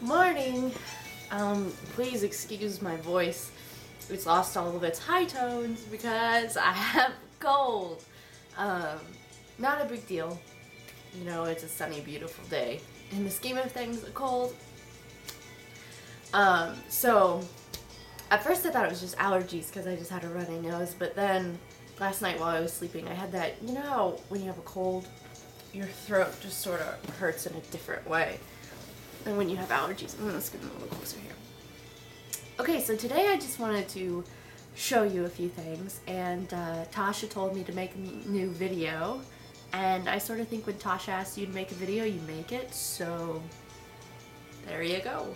Morning. Please excuse my voice. It's lost all of its high tones because I have a cold. Um, Not a big deal. You know, it's a sunny, beautiful day. In the scheme of things, a cold. So at first I thought it was just allergies because I just had a runny nose, but then last night while I was sleeping, I had that, you know how when you have a cold, your throat just sort of hurts in a different way. And when you have allergies, let's get a little closer here. Okay, so today I just wanted to show you a few things, and Tasha told me to make a new video, and I sort of think when Tasha asks you to make a video, you make it, so there you go.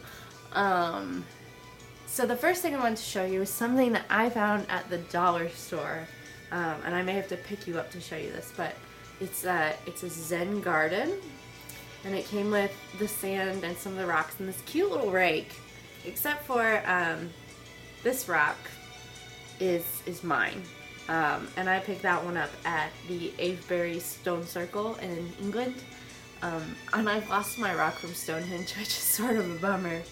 So the first thing I wanted to show you is something that I found at the dollar store, and I may have to pick you up to show you this, but it's a Zen garden. And it came with the sand and some of the rocks and this cute little rake. Except for this rock is mine. And I picked that one up at the Avebury Stone Circle in England. And I've lost my rock from Stonehenge, which is sort of a bummer.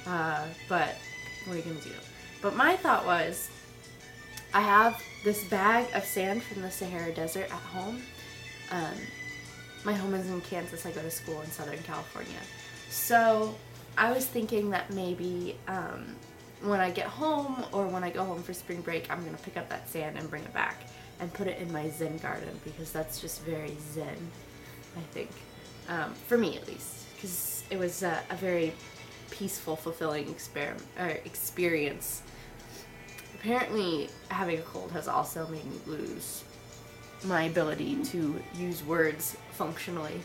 But what are you gonna do? But my thought was, I have this bag of sand from the Sahara Desert at home. My home is in Kansas. I go to school in Southern California. So I was thinking that maybe when I get home or when I go home for spring break, I'm going to pick up that sand and bring it back and put it in my Zen garden because that's just very Zen, I think. For me at least. Because it was a very peaceful, fulfilling experience. Apparently having a cold has also made me lose my ability to use words functionally.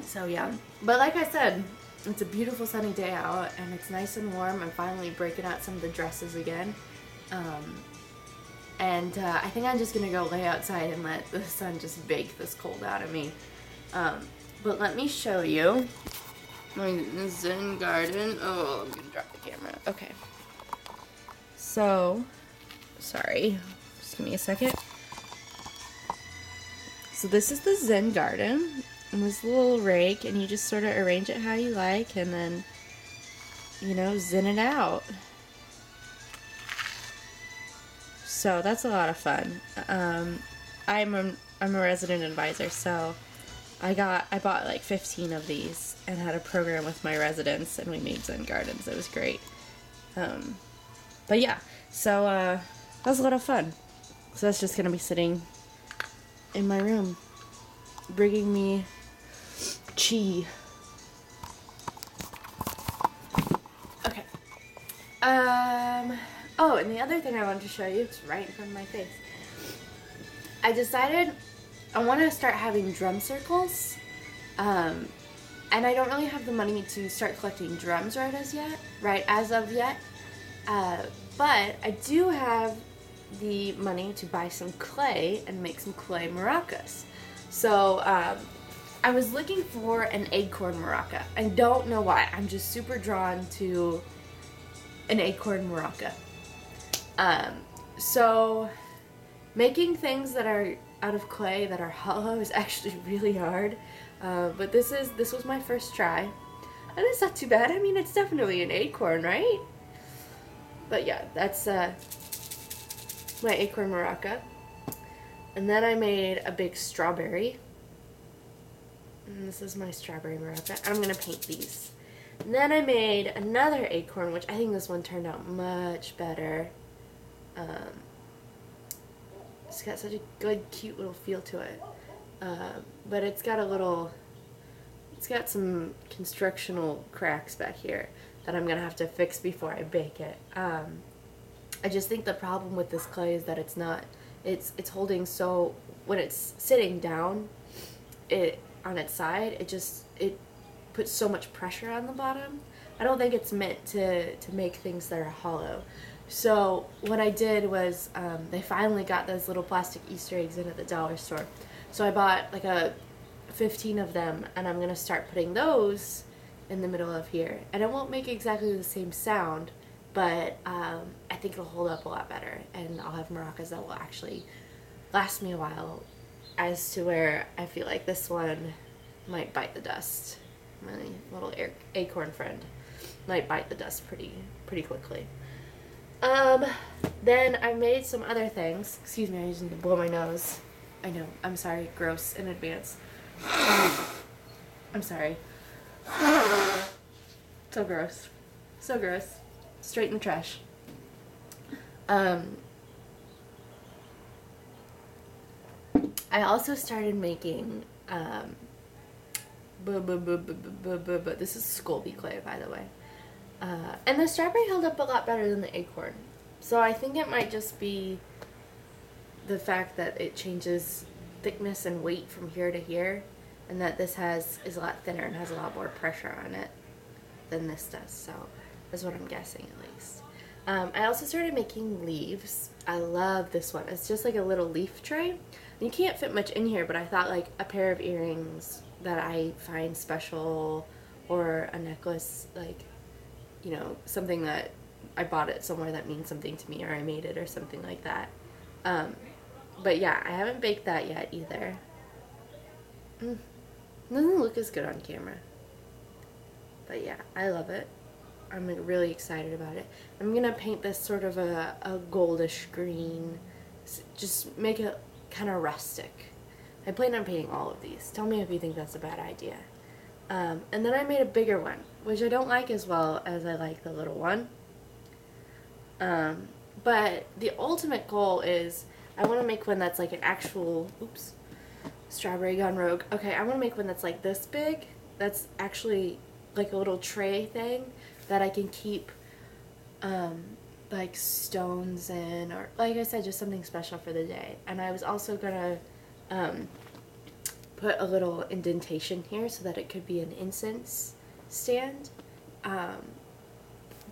So yeah, but like I said, it's a beautiful sunny day out and it's nice and warm. I'm finally breaking out some of the dresses again. I think I'm just gonna go lay outside and let the sun just bake this cold out of me. But let me show you my Zen garden. Oh, I'm gonna drop the camera. Okay. So, sorry. Just give me a second. So this is the Zen garden, and this little rake, and you just sort of arrange it how you like, and then, you know, zen it out. So that's a lot of fun. I'm a resident advisor, so I bought like 15 of these and had a program with my residents, and we made Zen gardens. It was great. But yeah, so that was a lot of fun. So that's just gonna be sitting in my room, bringing me chi. Okay. Oh, and the other thing I wanted to show you, it's right in front of my face. I decided I want to start having drum circles, and I don't really have the money to start collecting drums right as of yet. But I do have the money to buy some clay and make some clay maracas. So I was looking for an acorn maraca. I don't know why. I'm just super drawn to an acorn maraca. So making things that are out of clay that are hollow is actually really hard. But this was my first try. And it's not too bad. I mean, it's definitely an acorn, right? But yeah, that's my acorn maraca. And then I made a big strawberry. And this is my strawberry maraca. I'm going to paint these. And then I made another acorn, which I think this one turned out much better. It's got such a good, cute little feel to it. But it's got some constructional cracks back here that I'm going to have to fix before I bake it. I just think the problem with this clay is that it's holding, so when it's sitting down on its side, it puts so much pressure on the bottom. I don't think it's meant to make things that are hollow. So what I did was, they finally got those little plastic Easter eggs in at the dollar store. So I bought like 15 of them, and I'm gonna start putting those in the middle of here. And it won't make exactly the same sound, but I think it'll hold up a lot better, and I'll have maracas that will actually last me a while, as to where I feel like this one might bite the dust. My little acorn friend might bite the dust pretty quickly. Then I made some other things. Excuse me, I just need to blow my nose. I know, I'm sorry, gross in advance. I'm sorry. So gross. So gross. Straight in the trash. I also started making, this is Scolby clay, by the way. And the strawberry held up a lot better than the acorn. So I think it might just be the fact that it changes thickness and weight from here to here, and that this is a lot thinner and has a lot more pressure on it than this does. So that's what I'm guessing, at least. I also started making leaves. I love this one. It's just like a little leaf tray. You can't fit much in here, but I thought like a pair of earrings that I find special, or a necklace, like, you know, something that I bought it somewhere that means something to me, or I made it or something like that. But yeah, I haven't baked that yet either. It doesn't look as good on camera. But yeah, I love it. I'm really excited about it. I'm gonna paint this sort of a goldish green, just make it kind of rustic. I plan on painting all of these. Tell me if you think that's a bad idea. And then I made a bigger one, which I don't like as well as I like the little one. But the ultimate goal is I want to make one that's like an actual, oops, strawberry gone rogue. Okay, I want to make one that's like this big, that's actually like a little tray thing that I can keep like stones in, or like I said, just something special for the day. And I was also gonna put a little indentation here so that it could be an incense stand.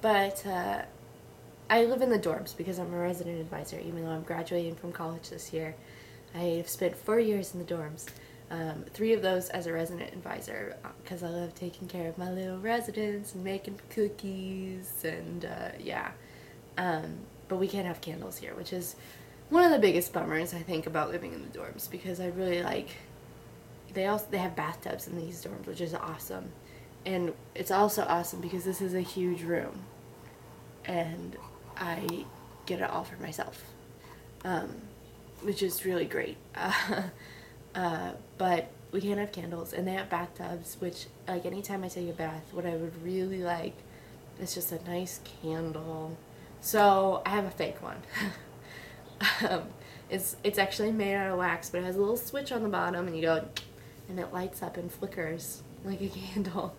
But I live in the dorms because I'm a resident advisor, even though I'm graduating from college this year. I've spent 4 years in the dorms. 3 of those as a resident advisor, because I love taking care of my little residents and making cookies, and yeah. But we can't have candles here, which is one of the biggest bummers I think about living in the dorms, because I really like, they have bathtubs in these dorms, which is awesome. And it's also awesome because this is a huge room and I get it all for myself, which is really great. But we can't have candles, and they have bathtubs, which, like, anytime I take a bath, what I would really like is just a nice candle. So I have a fake one. It's actually made out of wax, but it has a little switch on the bottom, and you go, and it lights up and flickers like a candle.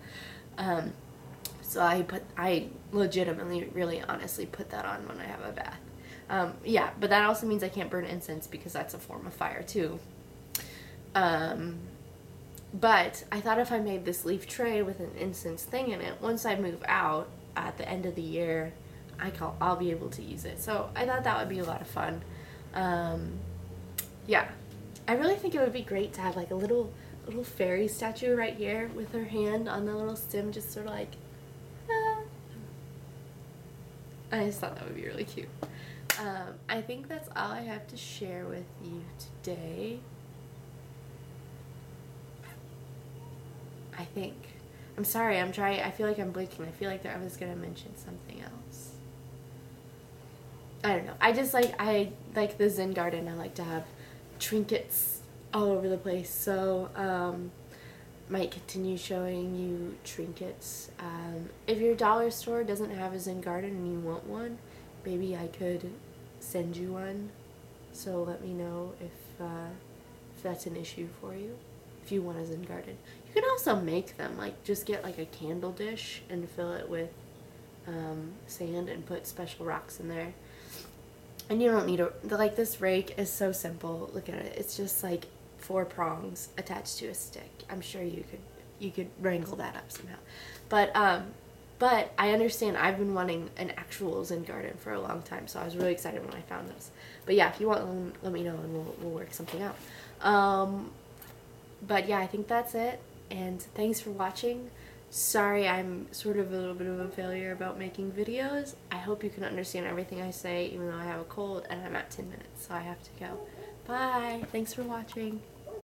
So I legitimately, really honestly put that on when I have a bath. Yeah, but that also means I can't burn incense because that's a form of fire too. But I thought if I made this leaf tray with an incense thing in it, once I move out at the end of the year, I'll be able to use it. So I thought that would be a lot of fun. Yeah, I really think it would be great to have like a little fairy statue right here with her hand on the little stem, just sort of like, ah. I just thought that would be really cute. I think that's all I have to share with you today. I think. I'm sorry, I feel like I'm blinking. I feel like I was gonna mention something else. I don't know. I like the Zen garden. I like to have trinkets all over the place. So, might continue showing you trinkets. If your dollar store doesn't have a Zen garden and you want one, maybe I could send you one. So let me know if that's an issue for you. If you want a Zen garden. You can also make them, like just get like a candle dish and fill it with sand and put special rocks in there. And you don't need like this rake is so simple. Look at it. It's just like 4 prongs attached to a stick. I'm sure you could wrangle that up somehow. But I understand, I've been wanting an actual Zen garden for a long time, so I was really excited when I found this. But yeah, if you want one, let me know and we'll work something out. But yeah, I think that's it, and thanks for watching. Sorry I'm sort of a little bit of a failure about making videos. I hope you can understand everything I say, even though I have a cold and I'm at 10 minutes, so I have to go. Bye! Thanks for watching.